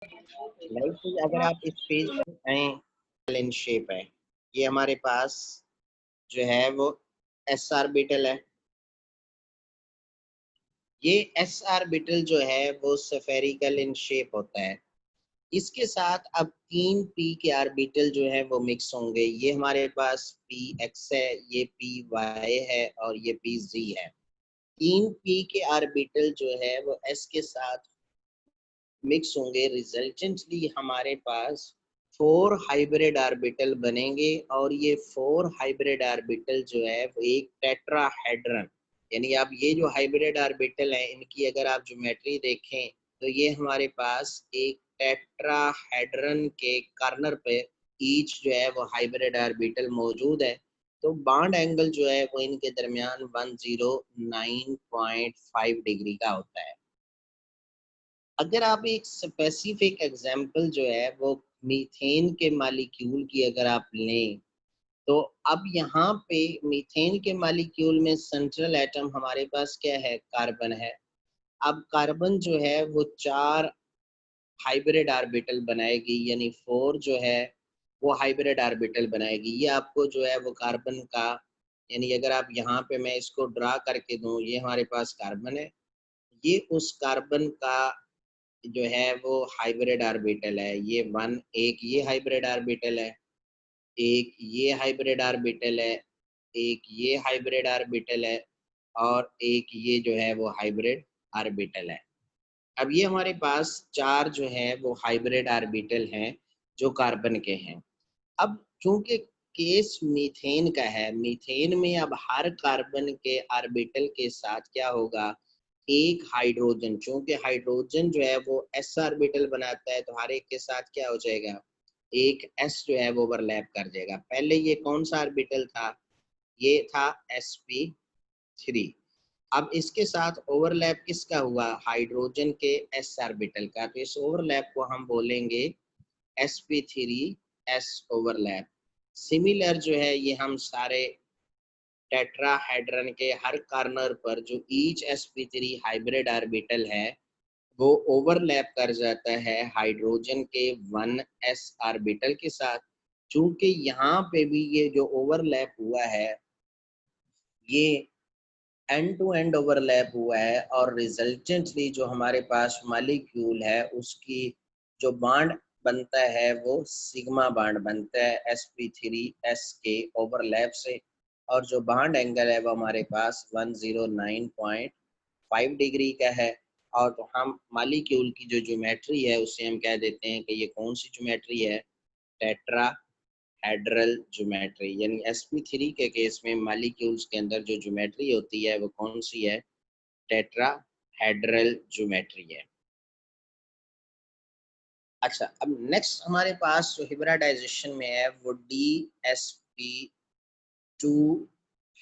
Like अगर आप इस पेज पर आए, इन शेप है, ये हमारे पास जो है वो एस ऑर्बिटल है। ये एस ऑर्बिटल जो है वो स्फेरिकल इन शेप होता है। इसके साथ अब 3 पी के ऑर्बिटल जो है वो मिक्स होंगे। ये हमारे पास पी एक्स है, ये पी वाई है और ये पी जी है। 3 पी के ऑर्बिटल जो है वो एस के साथ मिक्स होंगे। रिजल्टेंटली हमारे पास 4 हाइब्रिड ऑर्बिटल बनेंगे और ये 4 हाइब्रिड ऑर्बिटल जो है वो एक टेट्राहेड्रन, यानी अब ये जो हाइब्रिड ऑर्बिटल है इनकी अगर आप ज्योमेट्री देखें तो ये हमारे पास एक टेट्राहेड्रन के कॉर्नर पे ईच जो है वो हाइब्रिड ऑर्बिटल मौजूद है। तो बॉन्ड एंगल जो है वो इनके दरमियान 109.5 डिग्री का होता है। अगर आप एक स्पेसिफिक एग्जांपल जो है वो मीथेन के मालिक्यूल की अगर आप लें, तो अब यहाँ पे मीथेन के मालिक्यूल में सेंट्रल एटम हमारे पास क्या है, कार्बन है। अब कार्बन जो है वो 4 हाइब्रिड ऑर्बिटल बनाएगी, यानी 4 जो है वो हाइब्रिड ऑर्बिटल बनाएगी। ये आपको जो है वो कार्बन का, यानी अगर आप यहाँ पे मैं इसको ड्रा करके दूं, ये हमारे पास कार्बन है, ये उस कार्बन का जो है वो हाइब्रिड ऑर्बिटल है। ये वन, एक ये हाइब्रिड ऑर्बिटल है, एक ये हाइब्रिड ऑर्बिटल है, एक ये हाइब्रिड ऑर्बिटल है और एक ये जो है वो हाइब्रिड ऑर्बिटल है। अब ये हमारे पास 4 जो है वो हाइब्रिड ऑर्बिटल हैं जो कार्बन के हैं। अब चूंकि केस मीथेन का है, मीथेन में अब हर कार्बन के ऑर्बिटल के साथ क्या होगा, एक हाइड्रोजन। चूंकि हाइड्रोजन जो है वो एस ऑर्बिटल बनाता है, तो हर एक के साथ क्या हो जाएगा, एक एस जो है वो ओवरलैप कर जाएगा। पहले ये कौन सा ऑर्बिटल था, ये था sp3। अब इसके साथ ओवरलैप किसका हुआ, हाइड्रोजन के एस ऑर्बिटल का, तो इस ओवरलैप को हम बोलेंगे sp3s ओवरलैप। सिमिलर जो है ये हम सारे टेट्राहेड्रन के हर कॉर्नर पर जो ईच sp3 हाइब्रिड ऑर्बिटल है वो ओवरलैप कर जाता है हाइड्रोजन के 1s ऑर्बिटल के साथ। चूंकि यहाँ पे भी ये जो ओवरलैप हुआ है ये एंड टू एंड ओवरलैप हुआ है और रिजल्टेंटली जो हमारे पास मॉलिक्यूल है उसकी जो बॉन्ड बनता है वो सिग्मा बॉन्ड बनता है sp3s के ओवरलैप से, और जो बॉन्ड एंगल है वो हमारे पास 109.5 डिग्री का है। और तो हम मॉलिक्यूल की जो ज्योमेट्री है उसे हम कह देते हैं कि ये कौन सी ज्योमेट्री है, टेट्रा हेड्रल ज्योमेट्री। यानी sp3 के केस में मॉलिक्यूल्स के अंदर जो ज्योमेट्री होती है वो कौन सी है, टेट्रा हेड्रल ज्योमेट्री है। अच्छा, अब नेक्स्ट हमारे पास जो हिब्रिडाइजेशन में है वो dsp2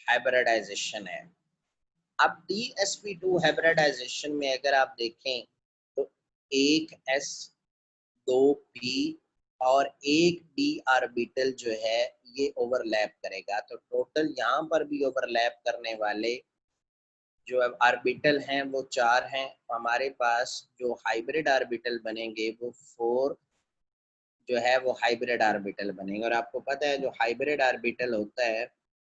हाइब्रिडाइजेशन है। अब dsp2 हाइब्रिडाइजेशन में अगर आप देखें तो एक s, 2p और एक d ऑर्बिटल जो है ये ओवरलैप करेगा। तो टोटल यहाँ पर भी ओवरलैप करने वाले जो अब ऑर्बिटल हैं वो 4 हैं। हमारे पास जो हाइब्रिड ऑर्बिटल बनेंगे वो 4 जो है वो हाइब्रिड ऑर्बिटल बनेंगे। और आपको पता है जो हाइब्रिड ऑर्बिटल होता है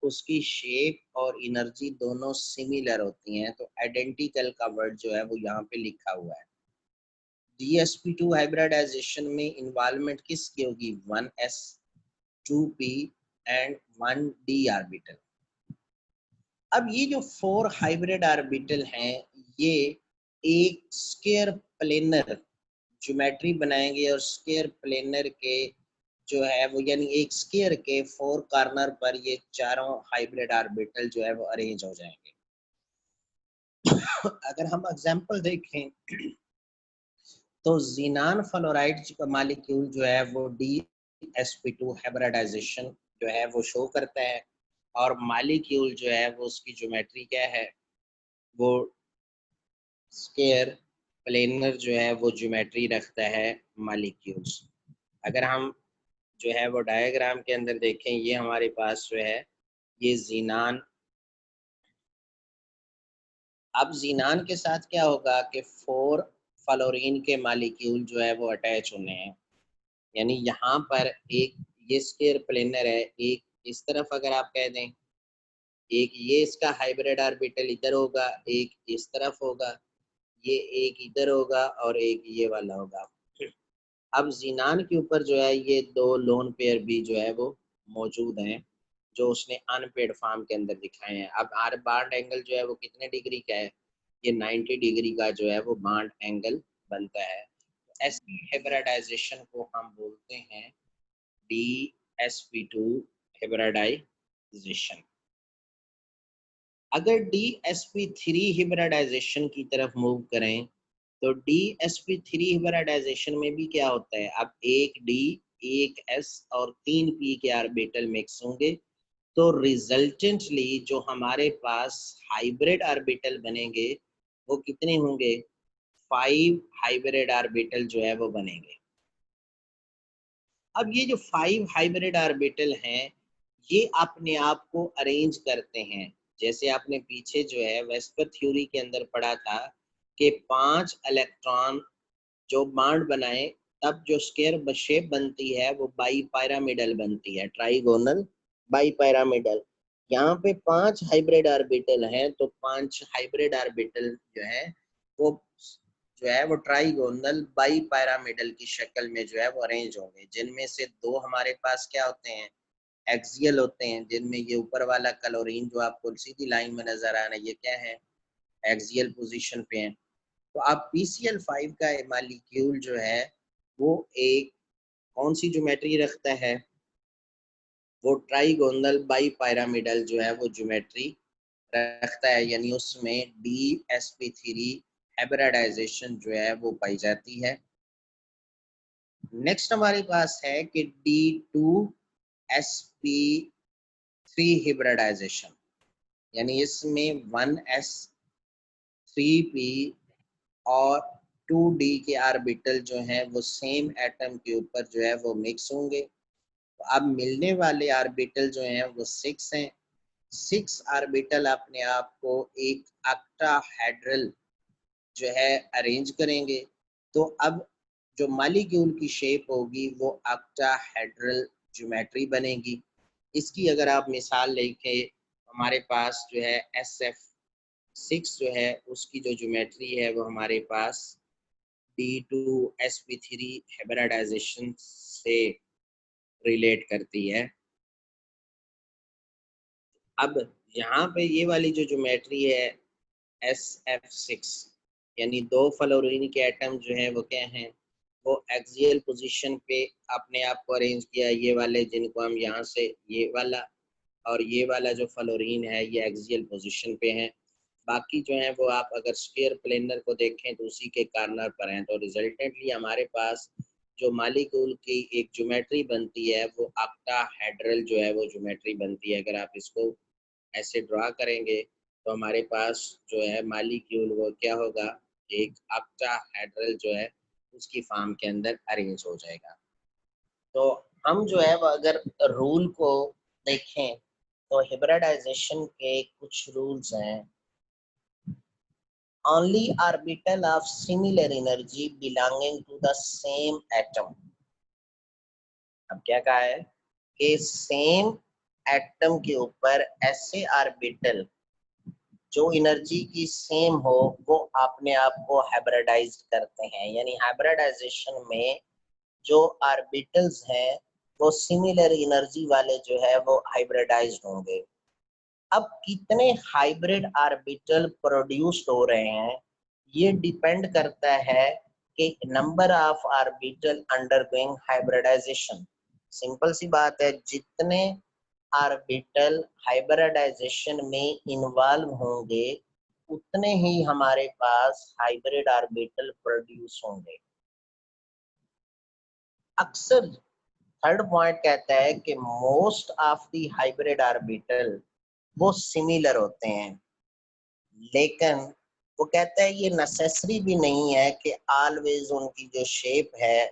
उसकी शेप और एनर्जी दोनों सिमिलर होती हैं, तो आइडेंटिकल का वर्ड जो है वो यहाँ पे लिखा हुआ है। dsp2 हाइब्रिडाइजेशन में इन्वॉल्वमेंट किसकी होगी, 1s, 2p and 1d orbital. अब ये जो 4 हाइब्रिड ऑर्बिटल हैं ये एक स्क्वायर प्लेनर ज्योमेट्री बनाएंगे और स्क्वायर प्लेनर के जो है वो, यानी एक स्क्वायर के 4 कॉर्नर पर ये चारों हाइब्रिड ऑर्बिटल जो है वो अरेंज हो जाएंगे। अगर हम एग्जांपल देखें तो जीनान फ्लोराइड का मालिक्यूल जो है वो dsp2 हाइब्रिडाइजेशन जो है वो शो करता है और मालिक्यूल जो है वो उसकी ज्योमेट्री क्या है, वो स्क्वायर प्लेनर जो है वो ज्योमेट्री रखता है मॉलिक्यूल्स। अगर हम जो है वो डायग्राम के अंदर देखें, ये हमारे पास जो है ये जीनान। अब जीनान के साथ क्या होगा कि 4 फ्लोरीन के मालिक्यूल जो है वो अटैच होने हैं। यानी यहाँ पर एक ये स्फीयर प्लेनर है, एक इस तरफ अगर आप कह दें, एक ये इसका हाइब्रिड ऑर्बिटल इधर होगा, एक इस तरफ होगा, ये एक इधर होगा और एक ये वाला होगा। अब ज़ीनान के ऊपर जो है ये दो लोन पेयर भी जो है वो मौजूद हैं, जो उसने अनपेड फॉर्म के अंदर दिखाए हैं। अब आर बाड एंगल जो है वो कितने डिग्री का है? ये 90 डिग्री का जो है वो बाड एंगल बनता है। ऐसी हाइब्रिडाइजेशन को हम बोलते हैं DsP2 हाइब्रिडाइजेशन। अगर DsP3 हाइब्रिडाइजेशन की तरफ मूव करें तो DsP3 हाइब्रिडाइजेशन में भी क्या होता है? अब एक D, एक S और 3 P के ऑर्बिटल मिक्स होंगे, तो रिजल्टेंटली जो हमारे पास हाइब्रिड ऑर्बिटल बनेंगे वो कितने होंगे? 5 हाइब्रिड ऑर्बिटल जो है वो बनेंगे। अब ये जो 5 हाइब्रिड ऑर्बिटल हैं, ये अपने आप को अरेंज करते हैं। जैसे आपने पीछे जो है वेस्पर थ्योरी के अंदर पढ़ा था कि 5 इलेक्ट्रॉन जो बॉन्ड बनाए, तब जो स्क्वायर शेप बनती है वो बाई पिरामिडल बनती है, ट्राइगोनल बाई पिरामिडल। यहाँ पे 5 हाइब्रिड ऑर्बिटल हैं, तो 5 हाइब्रिड ऑर्बिटल जो है वो ट्राइगोनल बाई पिरामिडल की शक्ल में जो है वो अरेंज होंगे, जिनमें से दो हमारे पास क्या होते हैं? एक्सियल होते हैं, जिनमें ये ऊपर वाला क्लोरीन जो आपको सीधी लाइन में नजर आ रहा है, ये क्या है? एक्सियल पोजीशन पे है। तो आप PCl5 का मॉलिक्यूल जो है वो एक कौन सी ज्योमेट्री रखता है? वो ट्राइगोनल बाई पिरामिडल जो है वो ज्योमेट्री रखता है, यानी उसमें DsP3 हाइब्रिडाइजेशन जो है वो पाई जाती है। नेक्स्ट हमारे पास है कि D2sp3 हाइब्रिडाइजेशन, यानी इसमें 1s 3p और 2d के ऑर्बिटल जो हैं वो सेम एटम के ऊपर जो है वो मिक्स होंगे। तो अब मिलने वाले ऑर्बिटल जो हैं वो 6 हैं। 6 ऑर्बिटल अपने आप को एक ऑक्टाहेड्रल जो है अरेंज करेंगे। तो अब जो मॉलिक्यूल की शेप होगी वो ऑक्टाहेड्रल ज्योमेट्री बनेगी। इसकी अगर आप मिसाल लेके, हमारे पास जो है SF6 जो है उसकी जो ज्योमेट्री है वो हमारे पास D2sp3 हाइब्रिडाइजेशन से रिलेट करती है। अब यहाँ पे ये वाली जो ज्योमेट्री है SF6, यानी दो फ्लोरीन के एटम जो है वो क्या हैं? वो एक्सियल पोजीशन पे अपने आप को अरेंज किया, ये वाले जिनको हम यहाँ से ये वाला और ये वाला जो फ्लोरीन है ये एक्सियल पोजीशन पे है। बाकी जो है वो आप अगर स्फीयर प्लेनर को देखें तो उसी के कॉर्नर पर हैं। तो रिजल्टेंटली हमारे पास जो मॉलिक्यूल की एक ज्योमेट्री बनती है वो ऑक्टाहेड्रल जो है वो ज्योमेट्री बनती है। अगर आप इसको ऐसे ड्रा करेंगे तो हमारे पास जो है मॉलिक्यूल वो क्या होगा? एक ऑक्टाहेड्रल जो है उसकी फॉर्म के अंदर अरेंज हो जाएगा। तो हम जो है वो अगर रूल को देखें तो हिब्रिडाइजेशन के कुछ रूल्स हैं। only orbital of similar energy belonging to the same atom। अब क्या कहा है कि सेम एटम के ऊपर ऐसे ऑर्बिटल जो एनर्जी की सेम हो वो अपने आप को हाइब्रिडाइज करते हैं। यानी हाइब्रिडाइजेशन में जो ऑर्बिटल्स हैं वो सिमिलर एनर्जी वाले जो है वो हाइब्रिडाइज्ड होंगे। अब कितने हाइब्रिड ऑर्बिटल प्रोड्यूस्ड हो रहे हैं ये डिपेंड करता है कि number of orbital undergoing hybridisation. Simple सी बात है, जितने ऑर्बिटल हाइब्रिडाइजेशन में इन्वॉल्व होंगे उतने ही हमारे पास हाइब्रिड ऑर्बिटल प्रोड्यूस होंगे। अक्सर थर्ड पॉइंट कहता है कि most of the hybrid orbital वो सिमिलर होते हैं, लेकिन वो कहता है ये नेसेसरी भी नहीं है कि ऑलवेज उनकी जो शेप है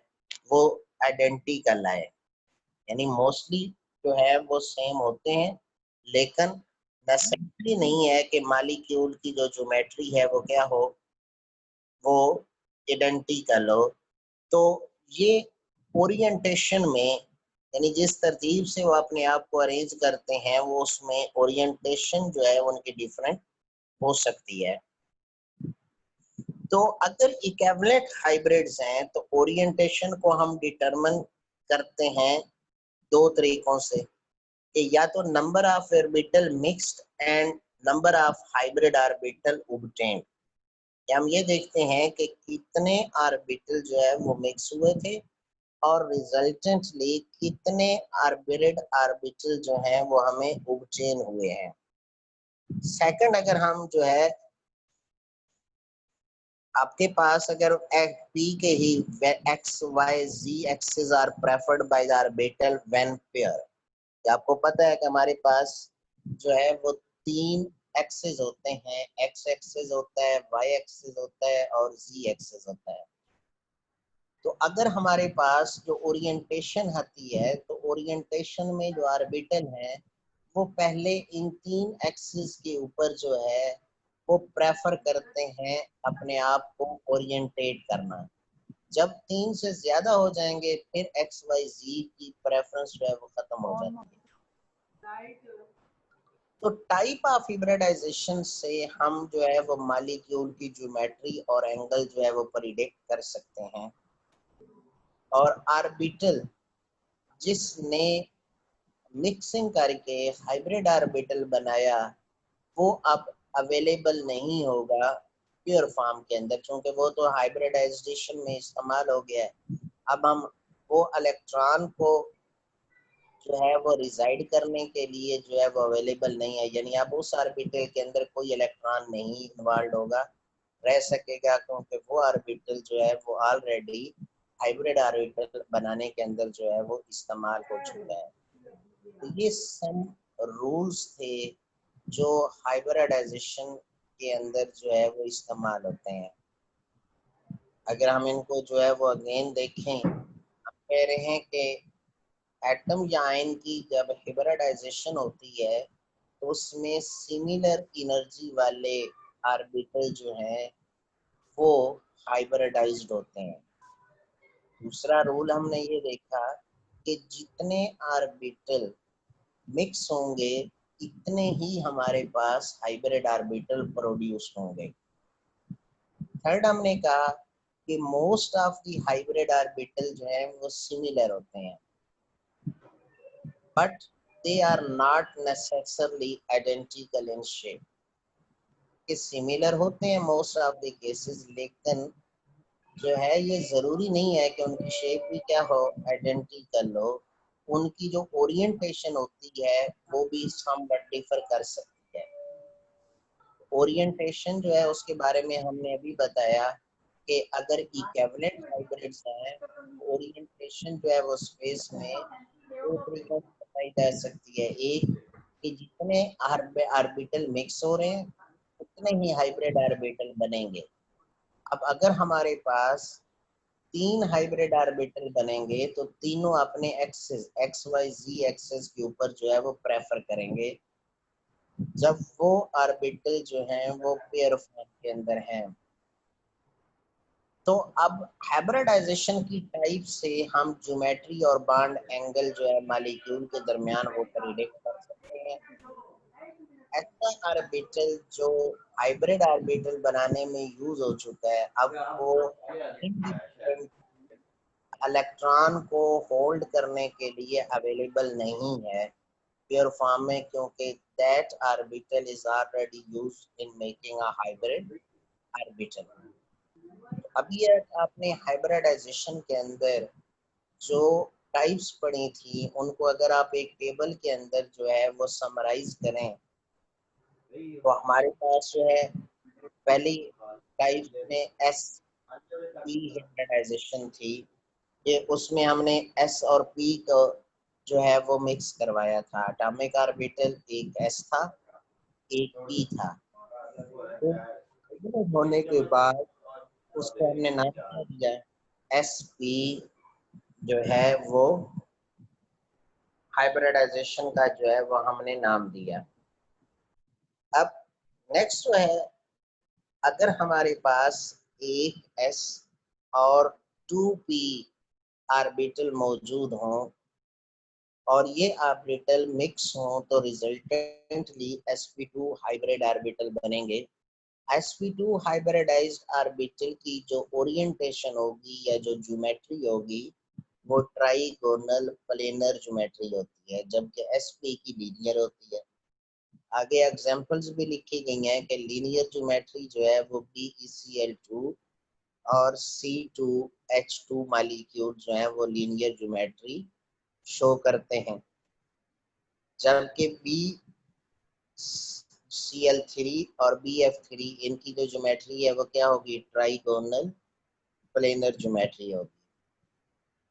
वो आइडेंटिकल आए। यानी मोस्टली जो है वो सेम होते हैं, लेकिन नेसेसरी नहीं है कि मॉलिक्यूल की जो ज्योमेट्री है वो क्या हो, वो आइडेंटिकल हो। तो ये ओरिएंटेशन में, यानी जिस तरतीब से वो अपने आप को अरेंज करते हैं, वो उसमें ओरिएंटेशन जो है उनकी डिफरेंट हो सकती है। तो अगर इक्विवेलेंट हाइब्रिड्स हैं तो ओरिएंटेशन को हम डिटरमिन करते हैं दो तरीकों से, कि या तो number of orbital mixed and number of hybrid orbital obtained. हम ये देखते हैं कि कितने ऑर्बिटल जो है वो मिक्स हुए थे और रिजल्टेंटली कितने हाइब्रिड ऑर्बिटल जो हैं वो हमें ऑब्टेन हुए हैं। सेकंड, अगर हम जो है आपके पास अगर पी के ही X Y Z axis are preferred by the orbital when pair, आपको पता है कि हमारे पास जो है वो तीन एक्सिस होते हैं, एक्स एक्सिस होता है, वाई एक्सिस होता है और जी एक्सिस होता है। तो अगर हमारे पास जो ओरिएंटेशन आती है, तो ओरिएंटेशन में जो ऑर्बिटल है वो पहले इन तीन एक्सिस के ऊपर जो है वो प्रेफर करते हैं अपने आप को ओरिएंटेट करना। जब तीन से ज्यादा हो जाएंगे फिर एक्स वाई जी की प्रेफरेंस जो है वो खत्म हो जाती है। तो टाइप ऑफ हिब्रिडाइजेशन से हम जो है वो मॉलिक्यूल की ज्योमेट्री और एंगल जो है वो प्रिडिक्ट कर सकते हैं। और ऑर्बिटल जिसने मिक्सिंग करके हाइब्रिड ऑर्बिटल बनाया वो अब अवेलेबल नहीं होगा प्योर फॉर्म के अंदर, क्योंकि वो तो हाइब्रिडाइजेशन में इस्तेमाल हो गया है। अब हम वो इलेक्ट्रॉन को जो है वो रिजाइड करने के लिए जो है वो अवेलेबल नहीं है, यानी अब उस ऑर्बिटल के अंदर कोई इलेक्ट्रॉन नहीं इन्वॉल्व होगा, रह सकेगा, क्योंकि वो ऑर्बिटल जो है वो ऑलरेडी हाइब्रिड ऑर्बिटल बनाने के अंदर जो है वो इस्तेमाल हो चुका है। तो ये सम रूल्स थे जो हाइब्रिडाइजेशन के अंदर जो है वो इस्तेमाल होते हैं। अगर हम इनको जो है वो अगेन देखें, हम कह रहे हैं कि एटम या आयन की जब हाइब्रिडाइजेशन होती है तो उसमें सिमिलर एनर्जी वाले ऑर्बिटल जो हैं वो हाइब्रिडाइज्ड होते हैं। दूसरा रूल हमने ये देखा कि जितने ऑर्बिटल मिक्स होंगे इतने ही हमारे पास हाइब्रिड ऑर्बिटल प्रोड्यूस होंगे। थर्ड, हमने कहा कि most of the hybrid orbital जो है वो सिमिलर होते हैं, but they are not necessarily identical in shape. कि सिमिलर होते हैं मोस्ट ऑफ द केसेस, लेकिन जो है ये जरूरी नहीं है कि उनकी शेप भी क्या हो, आइडेंटिकल हो। उनकी जो ओरिएंटेशन होती है वो भी समवट डिफर कर सकती है। ओरिएंटेशन जो है उसके बारे में हमने अभी बताया कि अगर इक्विवेलेंट हाइब्रिड्स हैं, ओरिएंटेशन जो है वो स्पेस में दो तरीकों से बताई जा सकती है। एक कि जितने ऑर्बिटल मिक्स हो रहे हैं उतने ही हाइब्रिड ऑर्बिटल बनेंगे। अब अगर हमारे पास तीन हाइब्रिड ऑर्बिटल बनेंगे तो तीनों अपने axis x Y Z axis के ऊपर जो है वो प्रेफर करेंगे जब वो ऑर्बिटल जो हैं वो पेयर फॉर्म के अंदर हैं। तो अब हाइब्रिडाइजेशन की टाइप से हम ज्योमेट्री और बॉन्ड एंगल जो है मॉलिक्यूल के दरमियान वो प्रेडिक्ट कर सकते हैं। ऐसा ऑर्बिटल जो हाइब्रिड ऑर्बिटल बनाने में यूज हो चुका है, अब वो इंडिपेंडेंट इलेक्ट्रॉन को होल्ड करने के लिए अवेलेबल नहीं है प्योर फॉर्म में, क्योंकि that orbital is already used in making a hybrid orbital. अभी आपने हाइब्रिडाइजेशन के अंदर जो टाइप्स पढ़ी थी उनको अगर आप एक टेबल के अंदर जो है वो समराइज करें तो हमारे पास जो है पहली टाइप में एस पी हाइब्रिडाइजेशन थी। ये उसमें हमने एस और पी को जो है वो मिक्स करवाया था। एटॉमिक ऑर्बिटल एक एस था, एक पी था। तो होने के बाद उसको हमने नाम क्या दिया, एस पी जो है वो हाइब्रिडाइजेशन का जो है वो हमने नाम दिया। अब नेक्स्ट जो है, अगर हमारे पास एक एस और 2p ऑर्बिटल मौजूद हों और ये ऑर्बिटल मिक्स हों तो रिजल्टेंटली sp2 हाइब्रिड ऑर्बिटल बनेंगे। sp2 हाइब्रिडाइज्ड ऑर्बिटल की जो ओरिएंटेशन होगी या जो ज्योमेट्री होगी वो ट्राइगोनल प्लेनर ज्योमेट्री होती है, जबकि sp की लीनियर होती है। आगे एग्जांपल्स भी लिखी गई हैं कि लीनियर ज्योमेट्री जो है वो BeCl2 और C2H2 मॉलिक्यूल जो है वो लीनियर ज्योमेट्री शो करते हैं, जबकि BCl3 और BF3 इनकी जो ज्योमेट्री है वो क्या होगी, ट्राइगोनल प्लेनर ज्योमेट्री होगी।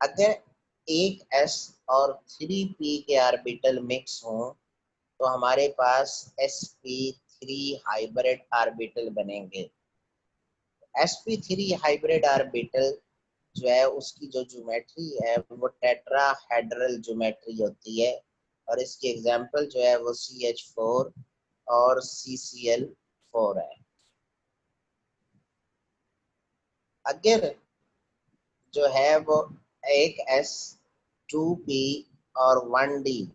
अगर एक S और 3p के ऑर्बिटल मिक्स हों तो हमारे पास sp3 हाइब्रिड ऑर्बिटल बनेंगे। sp3 हाइब्रिड ऑर्बिटल जो है उसकी जो ज्योमेट्री है वो टेट्राहेड्रल ज्योमेट्री होती है और इसकी एग्जांपल जो है वो CH4 और CCl4 है। अगर जो है वो एक S 2p और 1d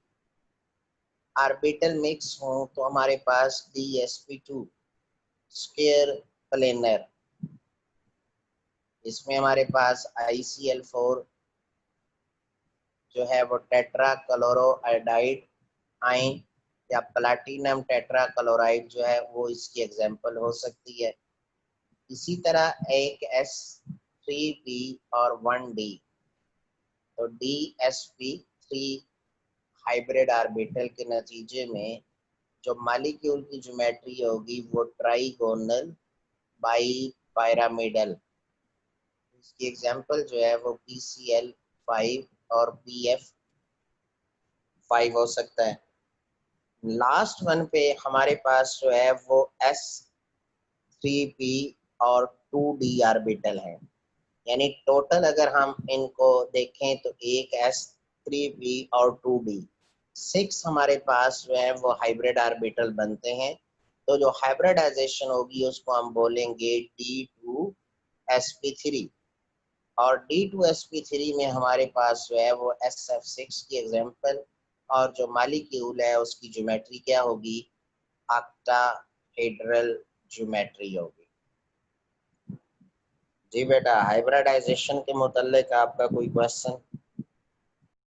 ऑर्बिटल मिक्स हो तो हमारे पास DsP2 स्क्वायर प्लेनर, इसमें हमारे पास ICl4 जो है वो टेट्रा क्लोरोआइडाइड आयन या प्लैटिनम टेट्रा क्लोराइड जो है वो इसकी एग्जांपल हो सकती है। इसी तरह एक S3p और 1d, तो DsP3 हाइब्रिड ऑर्बिटल के नतीजे में जो मॉलिक्यूल की ज्योमेट्री होगी वो ट्राइगोनल बाई पिरामिडल, इसकी एग्जांपल जो है वो PCl5 और PF5 हो सकता है। लास्ट वन पे हमारे पास जो है वो S3p और 2d ऑर्बिटल है, यानी टोटल अगर हम इनको देखें तो एक S3p और 2d 6 हमारे पास जो है वो हाइब्रिड ऑर्बिटल बनते हैं। तो जो हाइब्रिडाइजेशन होगी उसको हम बोलेंगे D2sp3 और D2sp3 में हमारे पास जो है वो SF6 की एग्जांपल और जो मॉलिक्यूल है उसकी ज्योमेट्री क्या होगी, ऑक्टाहेड्रल ज्योमेट्री होगी। जी बेटा, हाइब्रिडाइजेशन के मुताल्लिक आपका कोई क्वेश्चन?